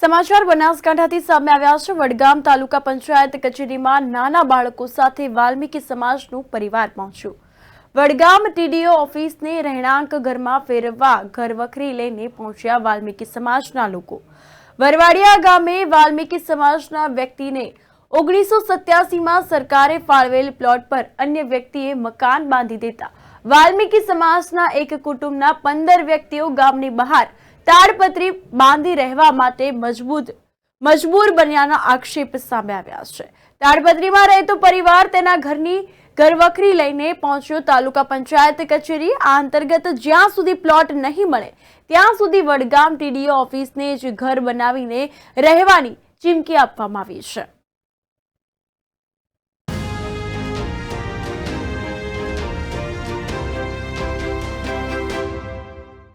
સમાચાર બનાસકાંઠાથી સામે આવ્યા છે। વડગામ તાલુકા પંચાયત કચેરીમાં નાના બાળકો સાથે વાલ્મીકી સમાજનું પરિવાર પહોંચ્યું। વડગામ ટીડીઓ ઓફિસને રહેણાંક ઘરમાં ફેરવવા ઘરવખરી લઈને પહોંચ્યા વાલ્મીકી સમાજના લોકો। વરવાડિયા ગામે વાલ્મીકી સમાજના વ્યક્તિને 1987માં સરકારે ફાળવેલ પ્લોટ પર અન્ય વ્યક્તિએ મકાન બાંધી દેતા વાલ્મીકી સમાજના એક કુટુંબના 15 વ્યક્તિઓ ગામની બહાર તાડપત્રી બાંધી રહેવા માટે મજબૂર બન્યાના આક્ષેપ સામે આવ્યા છે। તાડપત્રીમાં રહેતો પરિવાર તેના ઘરની ઘરવખરી લઈને પહોંચ્યો તાલુકા પંચાયત કચેરી। આ અંતર્ગત જ્યાં સુધી પ્લોટ નહીં મળે ત્યાં સુધી વડગામ ટીડીઓ ઓફિસને જ ઘર બનાવીને રહેવાની ચીમકી આપવામાં આવી છે।